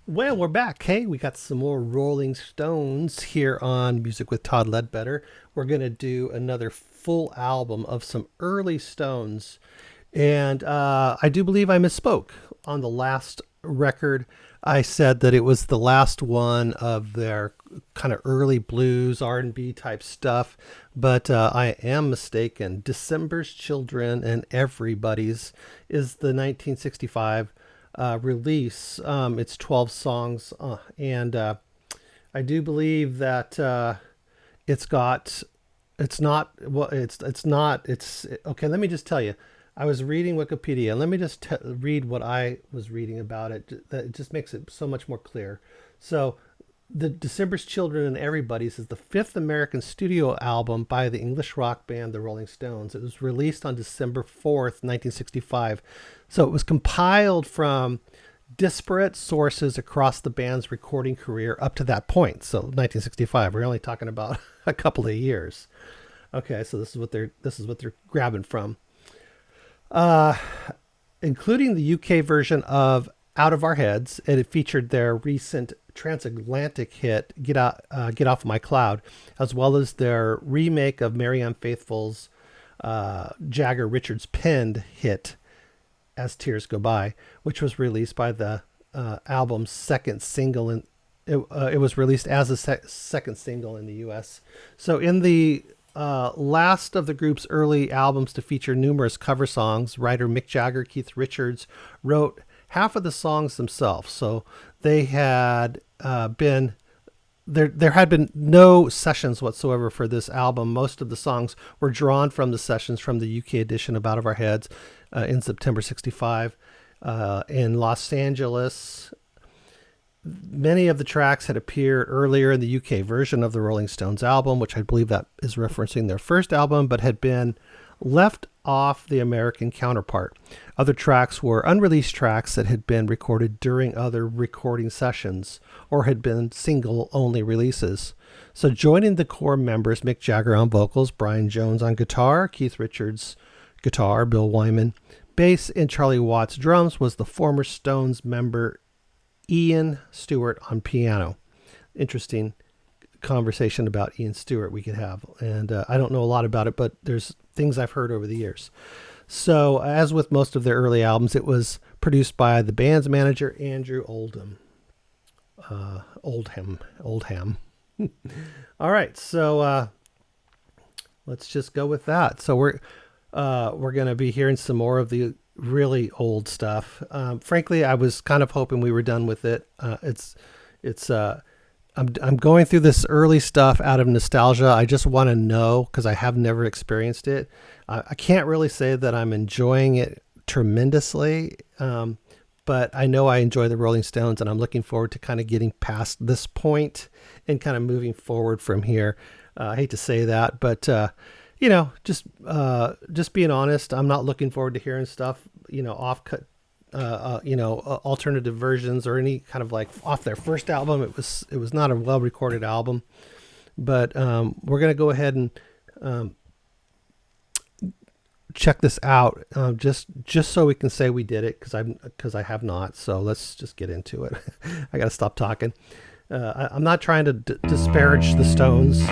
Well, we're back. Hey, we got some more Rolling Stones here on Music with Todd Ledbetter. We're going to do another full album of some early Stones. And I do believe I misspoke on the last record. I said that it was the last one of their kind of early blues, R&B type stuff. But I am mistaken. December's Children and Everybody's is the 1965 release. It's 12 songs, and I do believe that it's got. It's not. Well, it's not. It's okay. Let me just tell you. I was reading Wikipedia. Let me just read what I was reading about it. That it just makes it so much more clear. So, the December's Children and Everybody's is the fifth American studio album by the English rock band the Rolling Stones. It was released on December 4th, 1965. So it was compiled from disparate sources across the band's recording career up to that point. So 1965, we're only talking about a couple of years. Okay, so this is what they're grabbing from. Including the UK version of Out of Our Heads, and it featured their recent transatlantic hit Get Off My Cloud, as well as their remake of Marianne Faithfull's Jagger Richards penned hit As Tears Go By, which was released by the album's second single, and it was released as a second single in the US. So in the last of the group's early albums to feature numerous cover songs, writer Mick Jagger, Keith Richards wrote half of the songs themselves. So they had been there had been no sessions whatsoever for this album. Most of the songs were drawn from the sessions from the UK edition of Out of Our Heads in September 65 in Los Angeles. Many of the tracks had appeared earlier in the UK version of the Rolling Stones album, which I believe that is referencing their first album, but had been left off the American counterpart. Other tracks were unreleased tracks that had been recorded during other recording sessions or had been single-only releases. So joining the core members, Mick Jagger on vocals, Brian Jones on guitar, Keith Richards guitar, Bill Wyman bass, and Charlie Watts drums, was the former Stones member Ian Stewart on piano. Interesting conversation about Ian Stewart we could have. And I don't know a lot about it, but there's things I've heard over the years. So as with most of their early albums, it was produced by the band's manager, Andrew Oldham. Oldham. All right. So let's just go with that. So we're going to be hearing some more of the really old stuff. Frankly, I was kind of hoping we were done with it. I'm going through this early stuff out of nostalgia. I just want to know because I have never experienced it. I can't really say that I'm enjoying it tremendously, but I know I enjoy the Rolling Stones, and I'm looking forward to kind of getting past this point and kind of moving forward from here. I hate to say that, but just being honest, I'm not looking forward to hearing stuff, offcut, alternative versions or any kind of like off their first album. It was not a well recorded album, but we're gonna go ahead and check this out just so we can say we did it because I have not. So let's just get into it. I gotta stop talking. I'm not trying to disparage the Stones.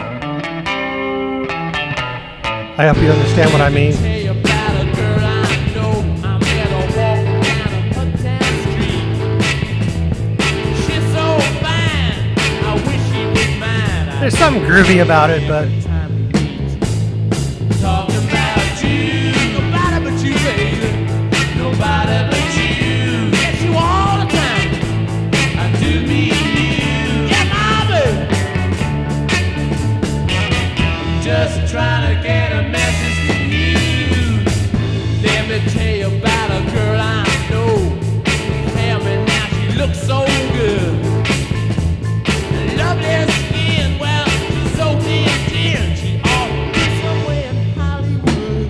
I hope you understand what I mean. There's something groovy about it, but talking about you, nobody but you, baby, nobody but you. Yes, you all the time. I do need you, yeah, baby. Just trying to get a message from you. Let me tell you about a girl I know. Tell me now, she looks so good. Lovely skin, well, she's so dear. She ought to be somewhere in Hollywood.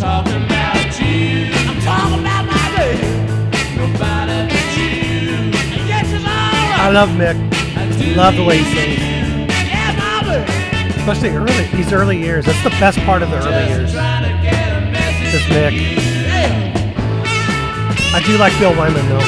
Talking about you, I'm talking about my baby. Nobody but you. And yes, it's all right. I love Mick. Love the way he sings. Yeah, my baby. Especially these early years. That's the best part of the early years. This Mick. I do like Bill Wyman though.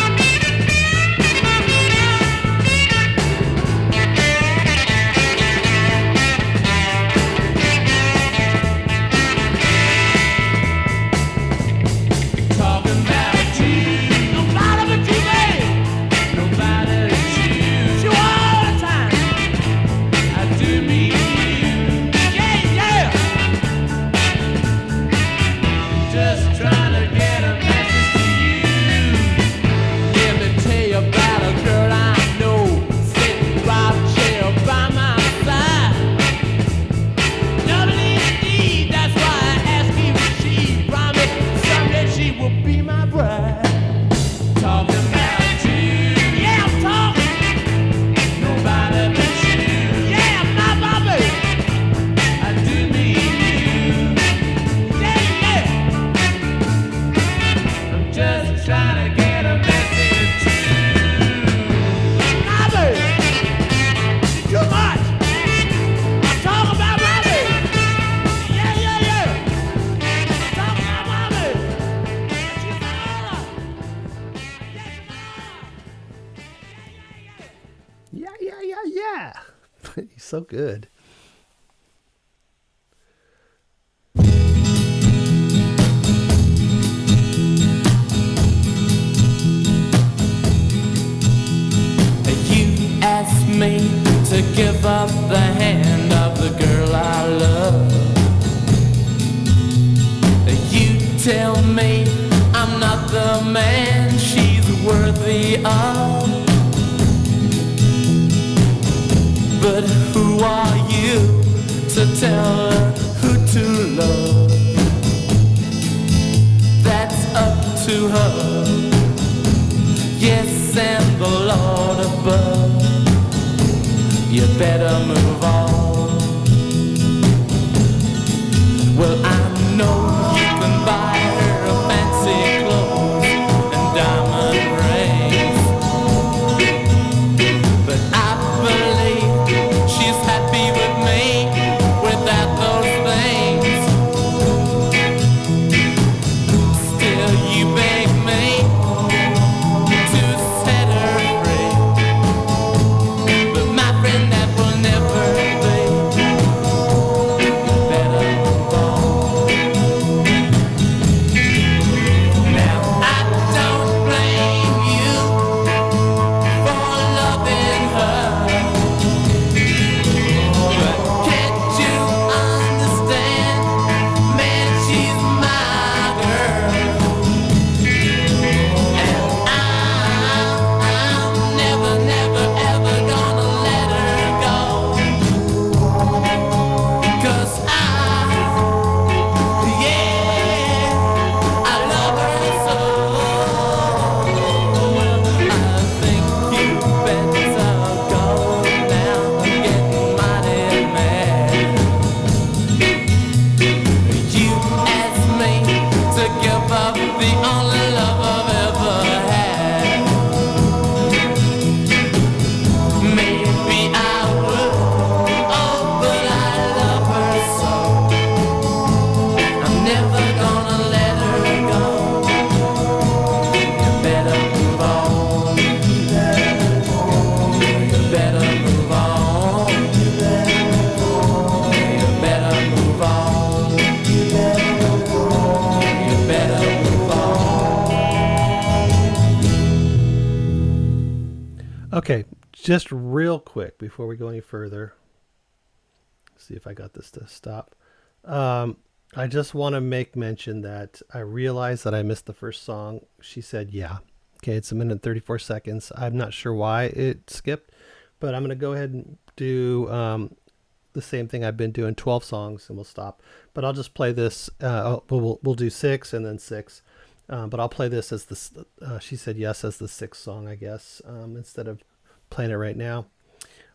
Yeah. He's so good. You asked me to give up the hand of the girl I love. You tell me I'm not the man she's worthy of. But who are you to tell her who to love? That's up to her. Yes, and the Lord above. You better move on. Well, I know you can buy her a fancy clothes and diamond rings, but I believe she's happy with me without those things. Still, you beg me to set her free, but my friend, that will never be. You better move on. Now I don't blame you for loving her, but can't you understand, man, she's my girl, and I'm never, never, ever gonna let her go, 'cause yeah, I love her so. I think you better go now, I'm getting mighty mad. You asked me to give up the only love I've ever had. Maybe I would, oh, but I love her so. I'm never gonna let her go. You better move on. You better move on. You better move on. You better move on. Okay, just real quick before we go any further. See if I got this to stop. I just want to make mention that I realized that I missed the first song. She said, yeah. Okay, it's 1 minute and 34 seconds. I'm not sure why it skipped, but I'm going to go ahead and do the same thing I've been doing, 12 songs, and we'll stop. But I'll just play this. We'll do 6 and then 6. But I'll play this as the, she said yes, as the 6th song, I guess, instead of playing it right now.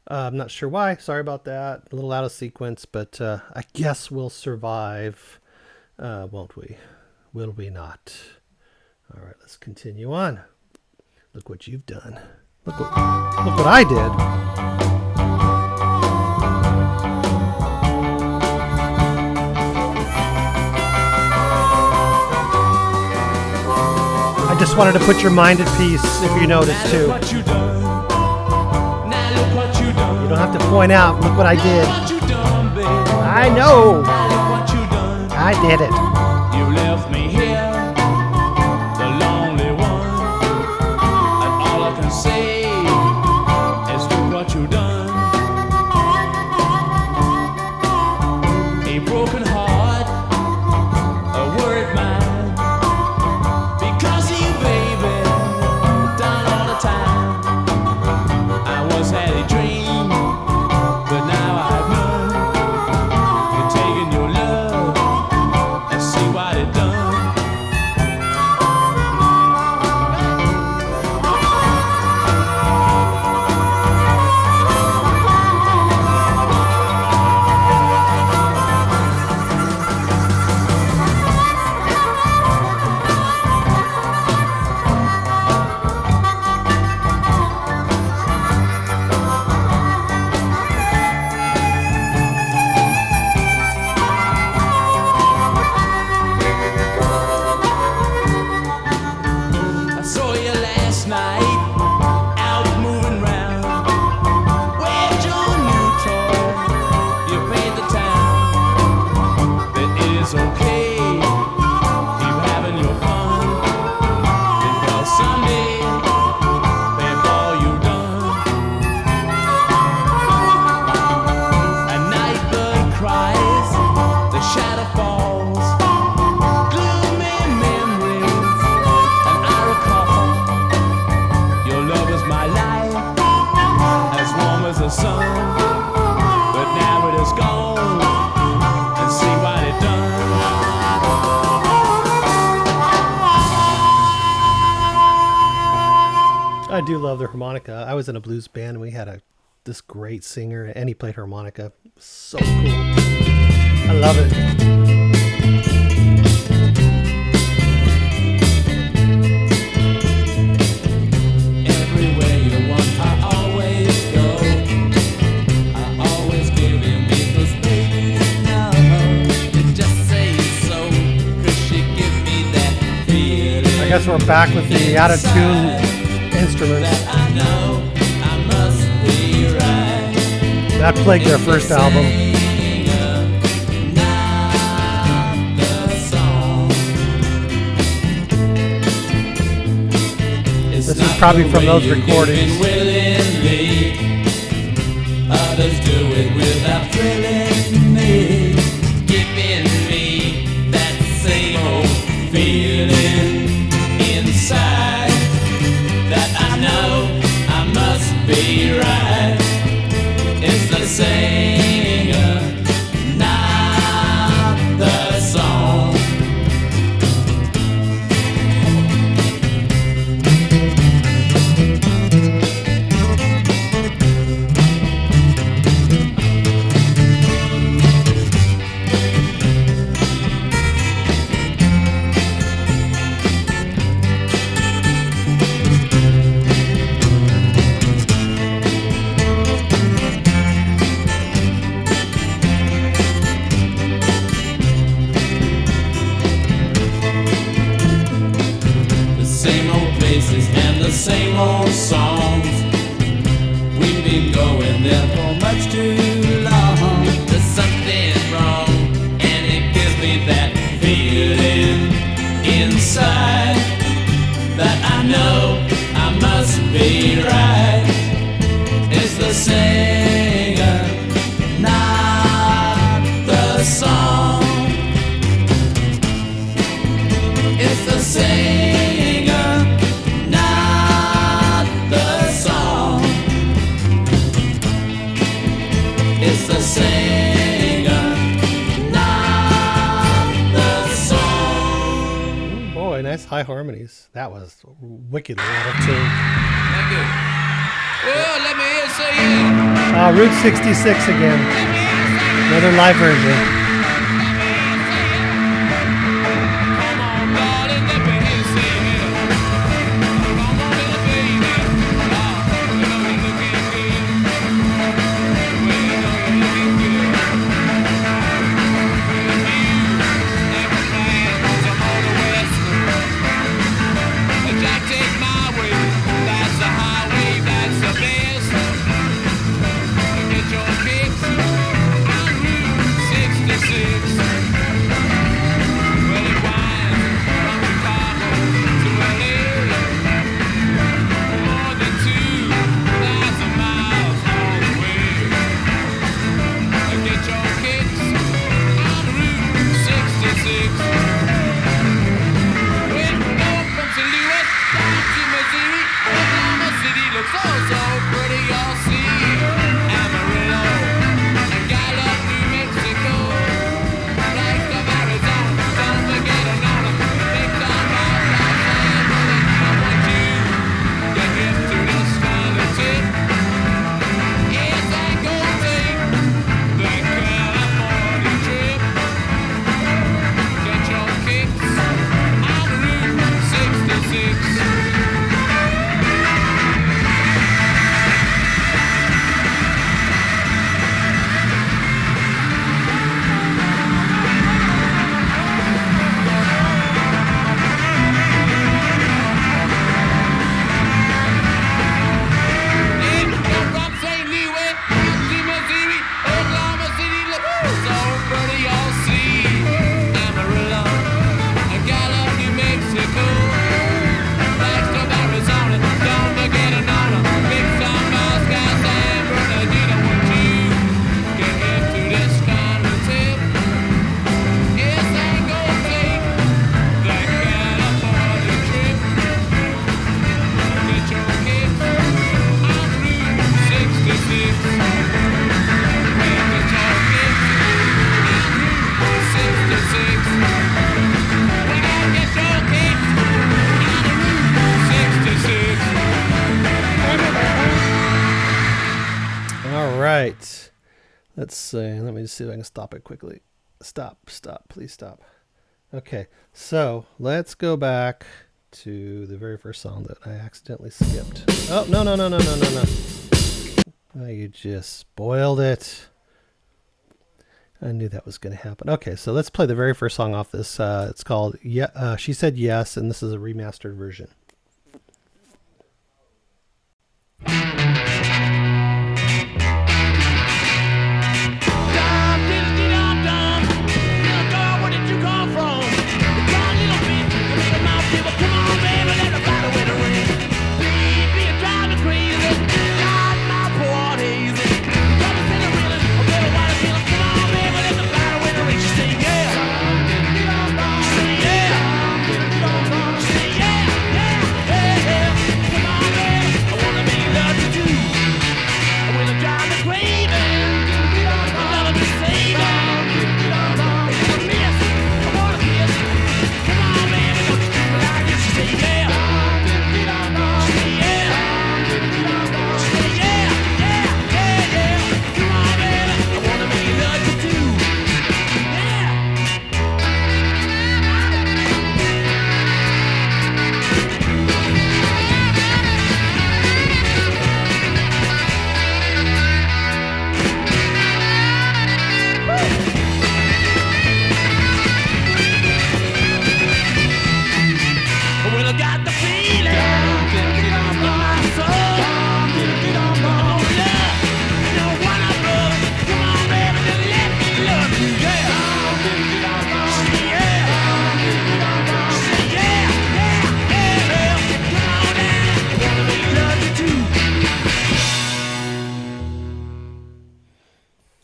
I'm not sure why. Sorry about that. A little out of sequence, but I guess we'll survive, won't we? Will we not? All right, let's continue on. Look what you've done. Look what I did. I just wanted to put your mind at peace, if you noticed too. You don't have to point out, look what I did. I know. I did it. You left me here, the lonely one, and all I can say is look what you done. A broken heart, a worried mind, because of you, baby, done all the time. I once had a dream, but now I've none. You're taking your love and see what it done. sun, but now it is gone, and see what it done. I do love the harmonica. I was in a blues band and we had this great singer and he played harmonica. So cool. I love it. Everywhere you want, I always go. I always give you me, 'cause baby, you know you just say so, 'cause you give me that feeling. I guess we're back with the out of tune instruments. I know I must be right. That plagued their first album. This is probably from those recordings. Others do it without thrilling me, giving me that same old feeling inside that I know I must be right. It's the singer, not the song. And the same old songs. We've been going there for much too long. There's something wrong, and it gives me that feeling inside that I know I must be right. It's the singer, not the song. It's the singer, not the song. It's the singer, not the song. Boy, nice high harmonies. That was wickedly out of tune. Thank you. Well, let me hear say yeah. Route 66 again. Another live version. Get your kicks on Route 66. right. Let's see. Let me just see if I can stop it quickly. Stop. Please stop. Okay. So let's go back to the very first song that I accidentally skipped. Oh, no. Oh, you just spoiled it. I knew that was going to happen. Okay, so let's play the very first song off this. It's called She Said Yes, and this is a remastered version.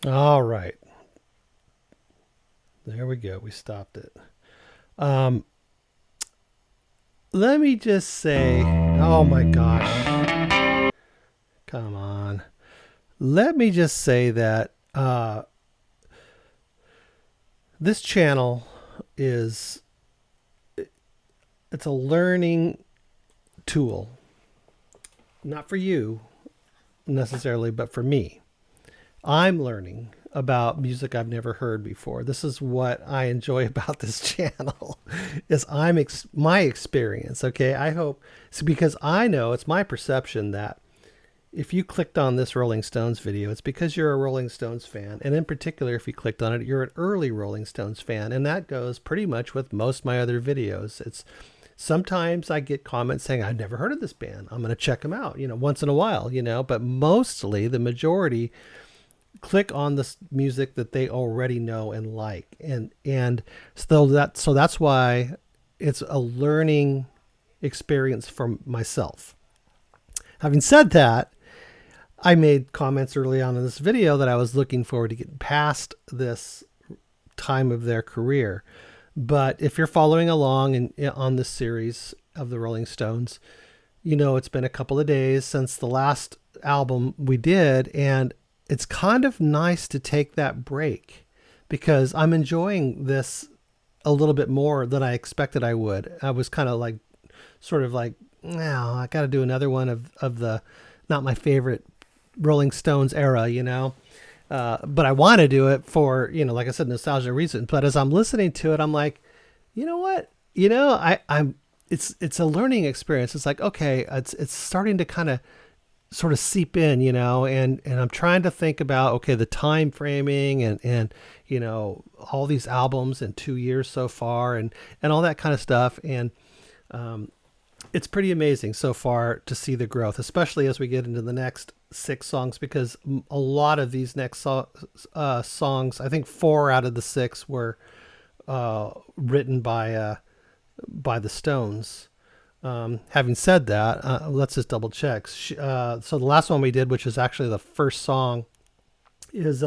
All right. There we go. We stopped it. Let me just say, oh my gosh. Come on. Let me just say that this channel it's a learning tool. Not for you necessarily, but for me. I'm learning about music I've never heard before. This is what I enjoy about this channel is my experience. Okay. I hope it's because I know it's my perception that if you clicked on this Rolling Stones video, it's because you're a Rolling Stones fan. And in particular, if you clicked on it, you're an early Rolling Stones fan. And that goes pretty much with most of my other videos. It's sometimes I get comments saying, I've never heard of this band. I'm going to check them out, once in a while, but mostly the majority click on the music that they already know and like. And so that's why it's a learning experience for myself. Having said that, I made comments early on in this video that I was looking forward to getting past this time of their career. But if you're following along on this series of the Rolling Stones, it's been a couple of days since the last album we did, and it's kind of nice to take that break because I'm enjoying this a little bit more than I expected I would. I was kind of like, no, I got to do another one of the, not my favorite Rolling Stones era, but I want to do it for, like I said, nostalgia reasons. But as I'm listening to it, I'm like, you know what, it's a learning experience. It's like, okay, it's starting to kind of sort of seep in, and I'm trying to think about, okay, the time framing and all these albums in 2 years so far and all that kind of stuff. And, it's pretty amazing so far to see the growth, especially as we get into the next 6 songs, because a lot of these next songs, I think 4 out of the 6 were written by the Stones. Having said that, let's just double check. So the last one we did, which is actually the first song, is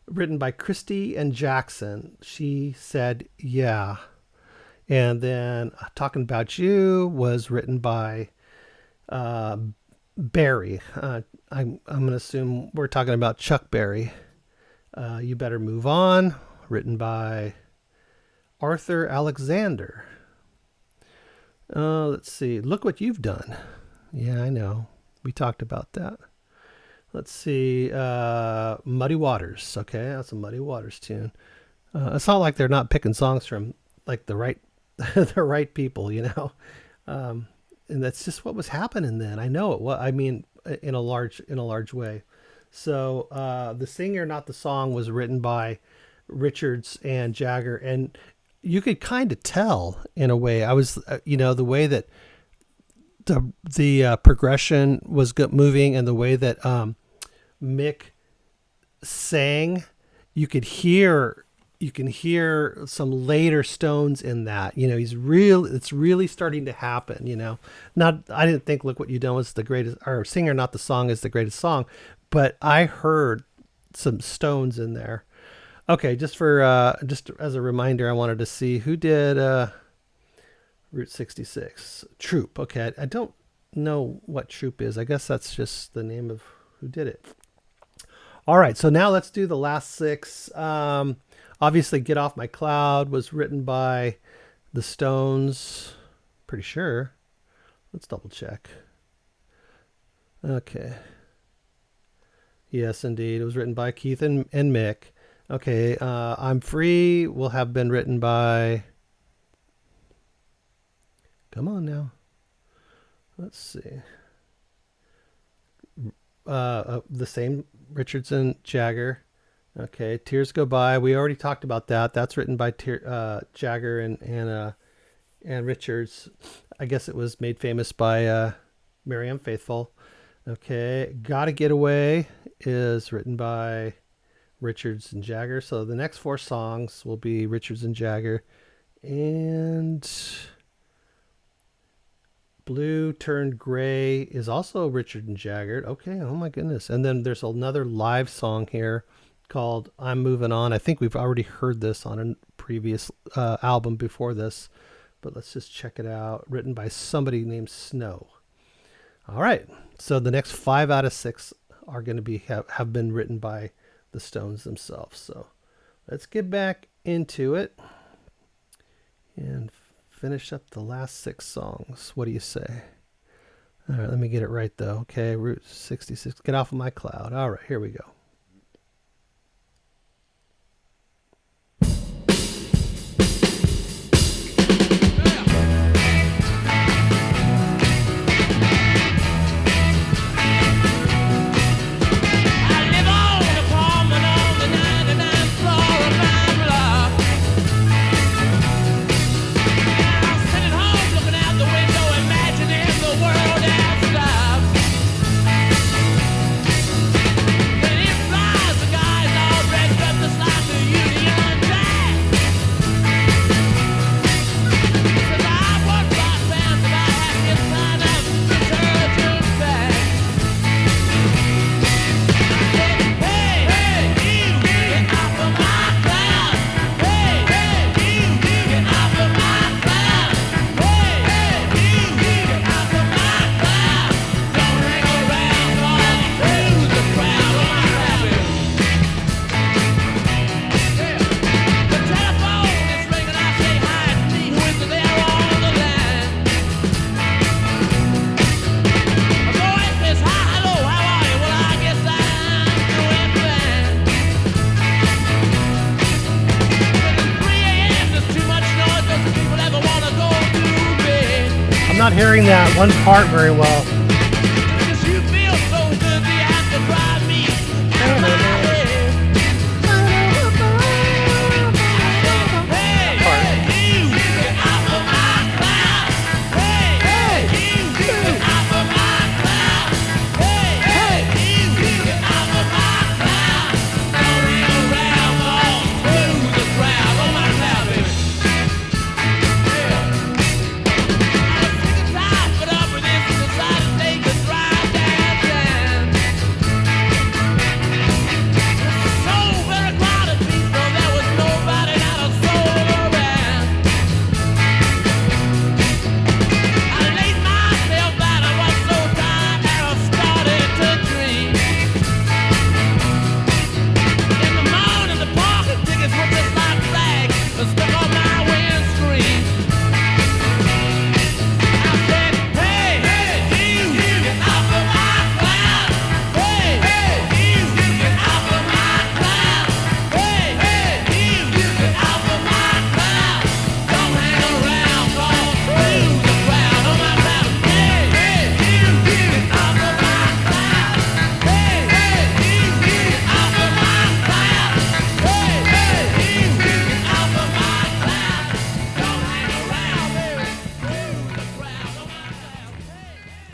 written by Christy and Jackson. She Said Yeah. And then Talking About You was written by Berry. I'm going to assume we're talking about Chuck Berry. You Better Move On, written by Arthur Alexander. Let's see. Look What You've Done. Yeah, I know. We talked about that. Let's see. Muddy Waters. Okay, that's a Muddy Waters tune. It's not like they're not picking songs from like the right the right people, you know. And that's just what was happening then. I know it. Well, I mean, in a large way. So the singer, not the song, was written by Richards and Jagger, and you could kind of tell in a way. I was, the way that the progression was moving, and the way that Mick sang, you can hear some later Stones in that. It's really starting to happen. I didn't think "Look What You Done" was the greatest, or "Singer Not the Song" is the greatest song, but I heard some Stones in there. Okay, just as a reminder, I wanted to see who did Route 66. Troop. Okay, I don't know what Troop is. I guess that's just the name of who did it. All right, so now let's do the last six. Obviously, "Get Off My Cloud" was written by the Stones. Pretty sure. Let's double check. Okay. Yes, indeed. It was written by Keith and Mick. Okay. "I'm Free" will have been written by... Come on now. Let's see. The same, Richardson, Jagger. Okay, "Tears Go By." We already talked about that. That's written by Jagger and Richards. I guess it was made famous by Miriam Faithfull. Okay, "Gotta Get Away" is written by Richards and Jagger. So the next four songs will be Richards and Jagger. And "Blue Turned Gray" is also Richard and Jagger. Okay, oh my goodness. And then there's another live song here called "I'm Moving On." I think we've already heard this on a previous album before this, but let's just check it out. Written by somebody named Snow. All right, so the next 5 out of 6 are going to have been written by the Stones themselves. So let's get back into it and finish up the last 6 songs. What do you say? All right, let me get it right though. Okay, Route 66. "Get Off of My Cloud." All right, here we go. Not hearing that one part very well.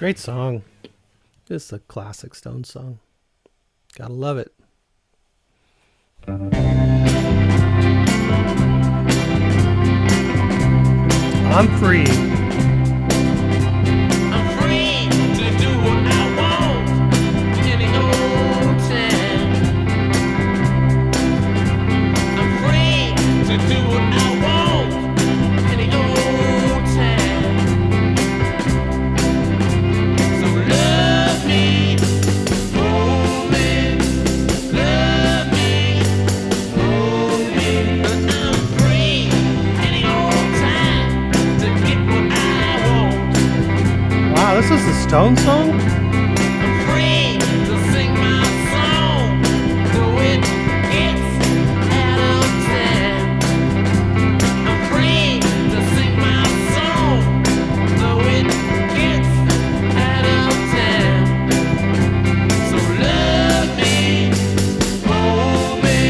Great song. It's a classic Stones song. Gotta love it. I'm free. I'm free to do what I want any old time. I'm free to do what I want any old time. So love me, hold me, love me, hold me. But I'm free any old time to get what I want. Wow, this is a Stones song? I'm free to sing my song, though it gets out of time. I'm free to sing my song, though it gets out of time. So love me, hold me,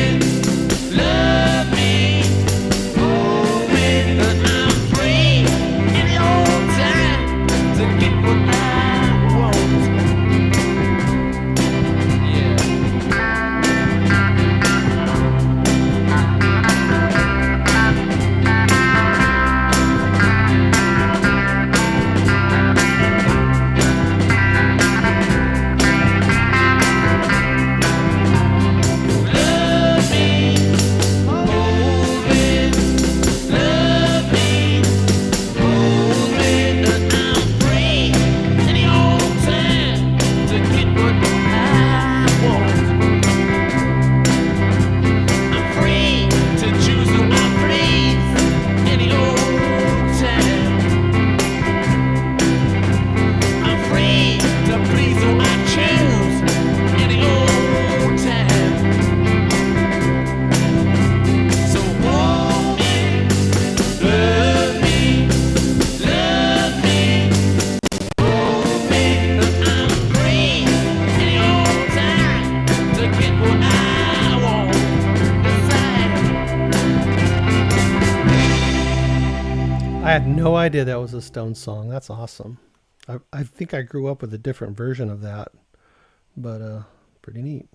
love me, hold me. But I'm free any old time to get what I want. Yeah. Love me, hold me, love me, hold me. But I'm free any old time to get what I want. I'm free to choose who I please any old time. I'm free to please who I choose any old time. So hold me, love me, love me, hold me. But I'm free any old time to get what I want. 'Cause I had no idea that was a Stones song. That's awesome. I think I grew up with a different version of that, but pretty neat.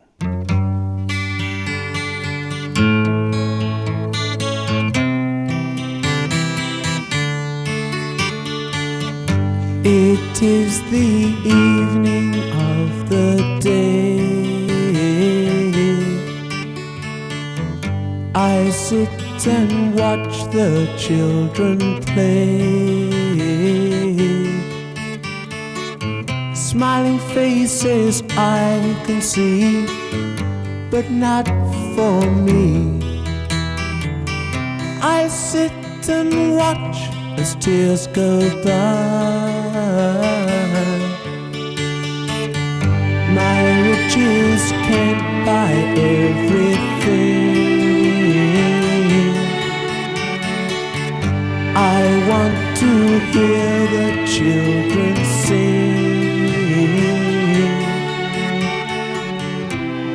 It is the evening of the day. I sit and watch the children play. Smiling faces I can see, but not for me. I sit and watch as tears go by. My riches can't buy everything. I want to hear the children sing.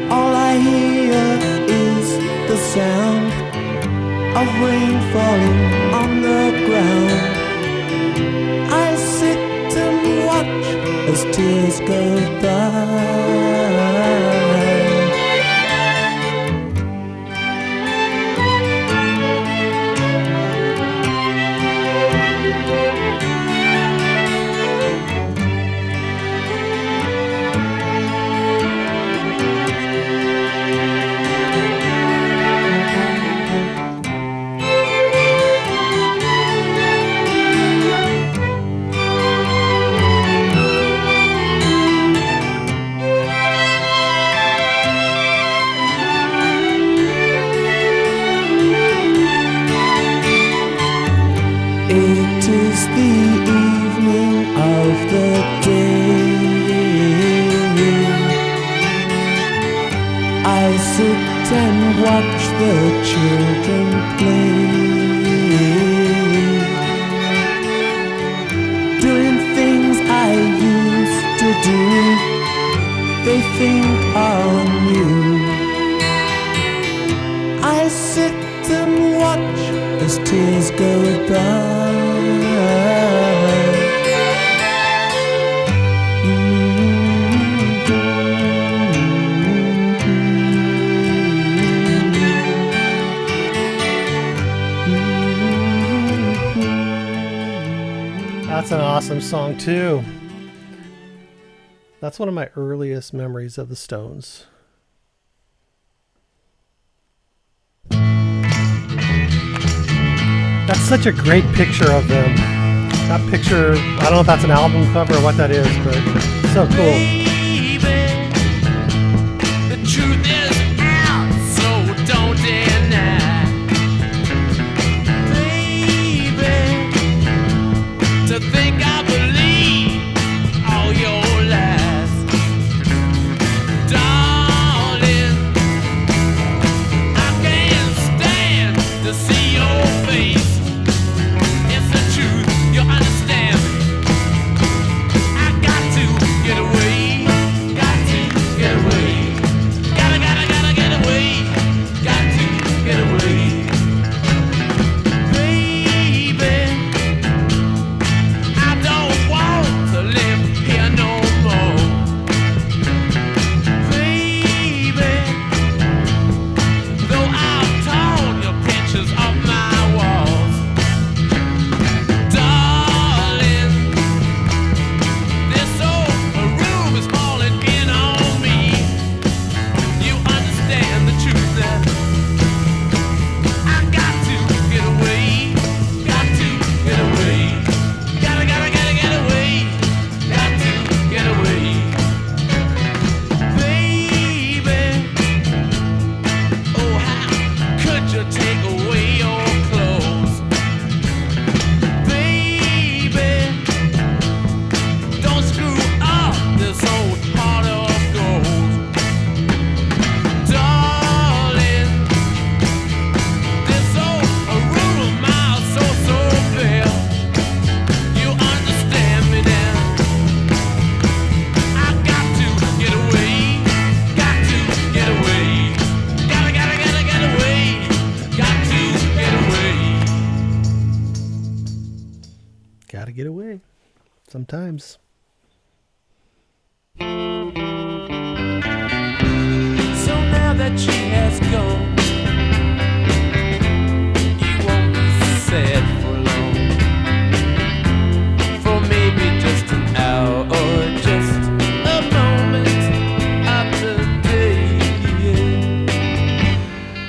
All I hear is the sound of rain falling on the ground. I sit and watch as tears go by. It is the evening of the day. I sit and watch the children play, doing things I used to do, they think are new. I sit and watch as tears go by. awesome song too. That's one of my earliest memories of the Stones. That's such a great picture of them. That picture, I don't know if that's an album cover or what that is, but it's so cool. Baby, the truth is out, so don't deny. Baby, to think I believe all your lies. Darling, I can't stand to see your face. It's the truth, you understand me. I got to get away, got to get away. Gotta get away, got to get away. Baby, I don't want to live here no more. Baby, though I've torn your pictures off my walls. Darling, this old room is falling in on me. You understand the truth that I got to get away, got to get away. Gotta get away, got to get away. Baby, oh how could you take away your clothes? Baby, don't screw up this old heart of gold. Darling, this old room of mine so bare. You understand me now. I got to get away, got to get away. Gotta get away, got to get away. Gotta get away. Sometimes. So now that she has gone, you won't be sad for long. For maybe just an hour or just a moment of the day.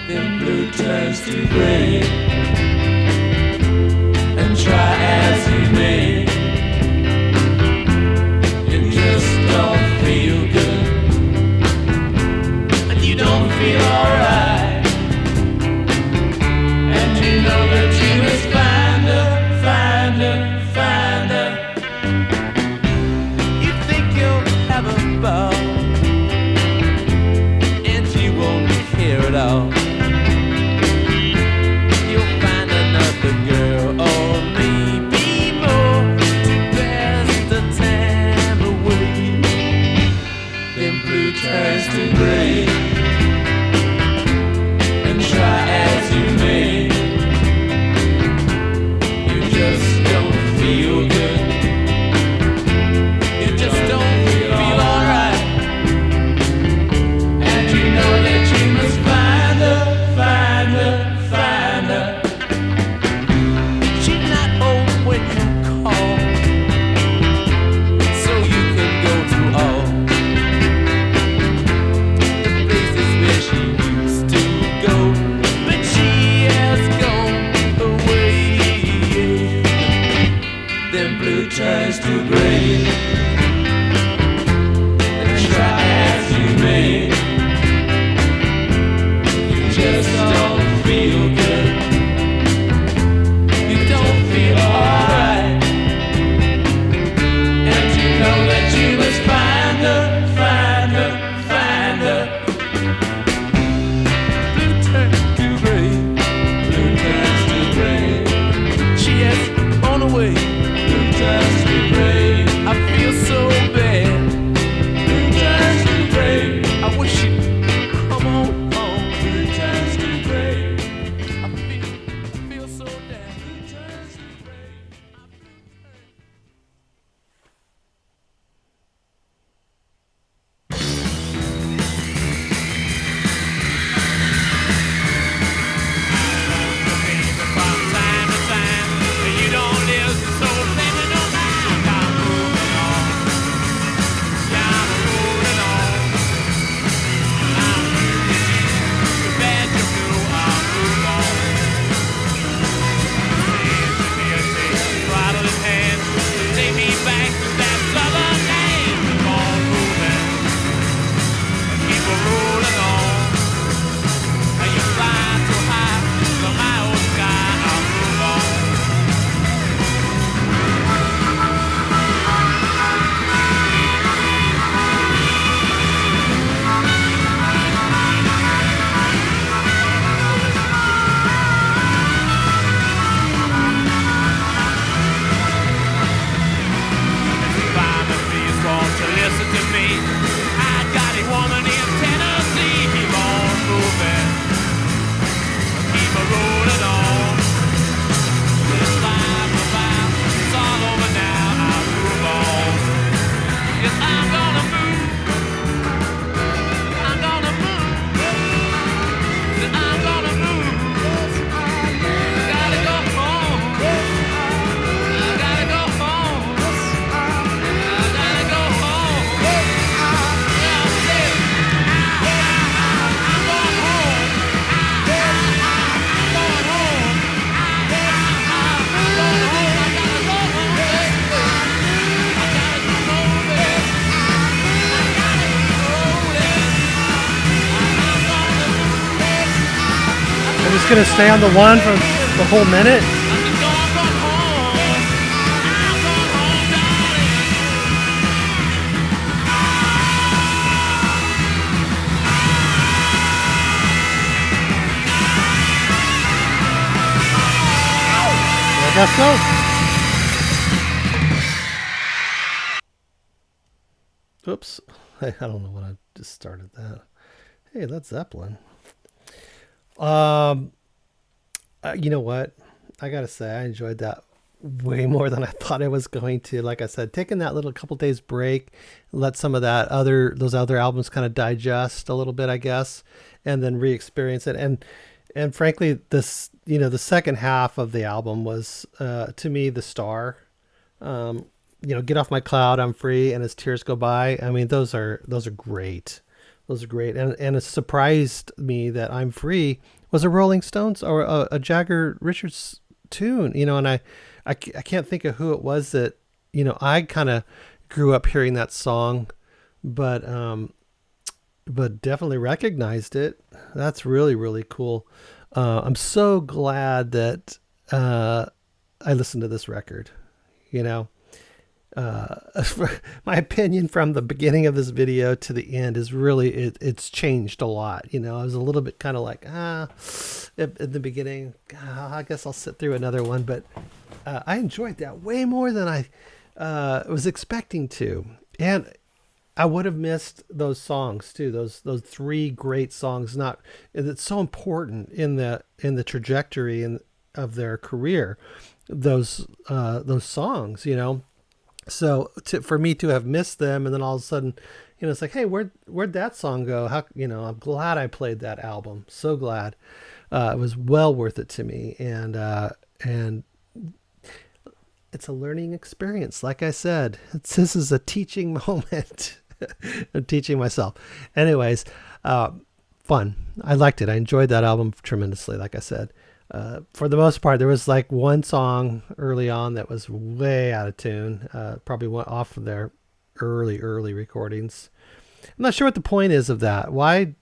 Then blue turns to gray, and try as you may, you just don't feel good. And you don't feel alright. And you know that you must find her, find her, find her. You think you'll have a ball, and you won't care at all. You'll find another girl, or maybe more, to pass the time away. Then blue turns to gray, and try as you may, you just don't feel good. You just don't feel alright. And you know that you must find her, find her, find her. She's not home when you call, so you can go to all the places where she used to go. But she gonna stay on the one for the whole minute? I guess so. Oops. I don't know when I just started that. Hey, Led Zeppelin. You know what? I gotta say, I enjoyed that way more than I thought I was going to. Like I said, taking that little couple days break, let some of those other albums kind of digest a little bit, I guess, and then re-experience it. And frankly, this, the second half of the album was, to me, the star. Get Off My Cloud, I'm Free, and As Tears Go By. I mean, those are great. Those are great. And it surprised me that I'm Free was a Rolling Stones or a Jagger Richards tune, and I can't think of who it was that, I kind of grew up hearing that song, but definitely recognized it. That's really, really cool. I'm so glad that I listened to this record, my opinion from the beginning of this video to the end is really, it's changed a lot. I was a little bit kind of like, at the beginning, I guess I'll sit through another one, but I enjoyed that way more than I was expecting to. And I would have missed those songs too. Those three great songs. It's so important in the trajectory of their career. Those songs, So for me to have missed them, and then all of a sudden, it's like, hey, where'd that song go? I'm glad I played that album. So glad. It was well worth it to me, and it's a learning experience. Like I said, this is a teaching moment. I'm teaching myself. Anyways, fun. I liked it. I enjoyed that album tremendously. Like I said, for the most part, there was like one song early on that was way out of tune. Probably went off of their early recordings. I'm not sure what the point is of that. Why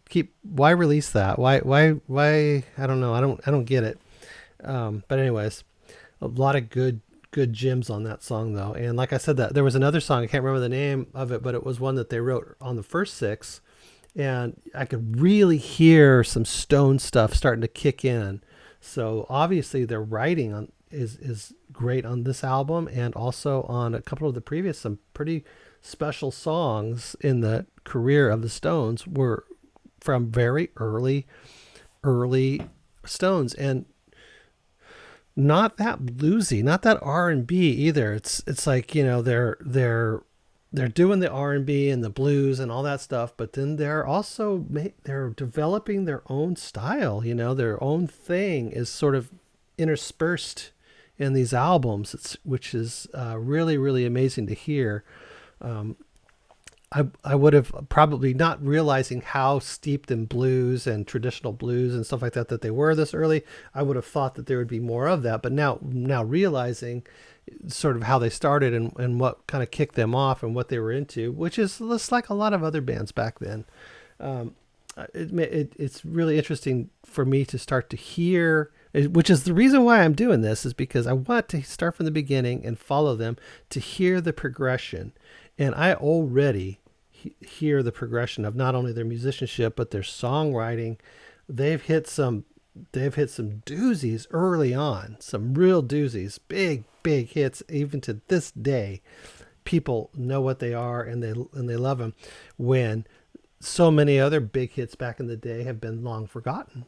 release that? Why? I don't know. I don't get it. But anyways, a lot of good gems on that song though. And like I said, that there was another song, I can't remember the name of it, but it was one that they wrote on the first six, and I could really hear some Stone stuff starting to kick in. So obviously their writing is great on this album, and also on a couple of the previous, some pretty special songs in the career of the Stones were from very early Stones, and not that bluesy, not that R&B either. It's like, they're doing the R&B and the blues and all that stuff, but then they're developing their own style, their own thing is sort of interspersed in these albums, which is really, really amazing to hear. I would have probably, not realizing how steeped in blues and traditional blues and stuff like that they were this early, I would have thought that there would be more of that. But now realizing sort of how they started and what kind of kicked them off and what they were into, which is just like a lot of other bands back then. It's really interesting for me to start to hear, which is the reason why I'm doing this, is because I want to start from the beginning and follow them to hear the progression. And I already hear the progression of not only their musicianship, but their songwriting. They've hit some doozies early on, some real doozies, big hits. Even to this day, people know what they are, and they love them, when so many other big hits back in the day have been long forgotten.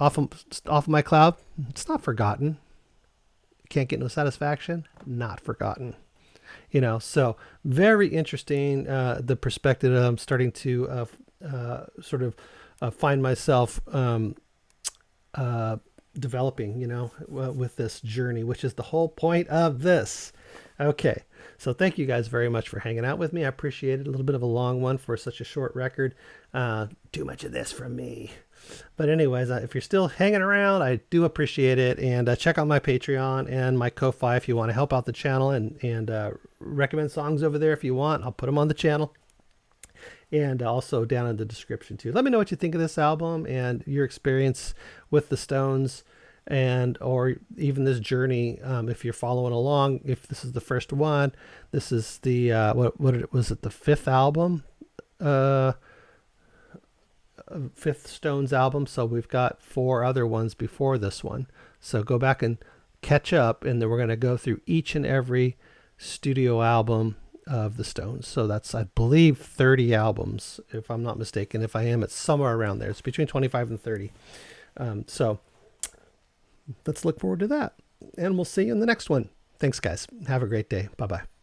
Off My Cloud, it's not forgotten. Can't Get No Satisfaction, not forgotten. So very interesting, the perspective I'm starting to sort of find myself developing, with this journey, which is the whole point of this. Okay, so thank you guys very much for hanging out with me. I appreciate it. A little bit of a long one for such a short record. Too much of this from me. But anyways, if you're still hanging around, I do appreciate it. And check out my Patreon and my Ko-Fi if you want to help out the channel, and recommend songs over there if you want. I'll put them on the channel. and also down in the description too. Let me know what you think of this album and your experience with the Stones, and or even this journey. If you're following along, if this is the first one, this is the what was it, the fifth album, fifth Stones album. So we've got 4 other ones before this one. So go back and catch up, and then we're going to go through each and every studio album of the Stones. So that's, I believe, 30 albums, if I'm not mistaken. If I am, it's somewhere around there. It's between 25 and 30. So let's look forward to that. And we'll see you in the next one. Thanks, guys. Have a great day. Bye-bye.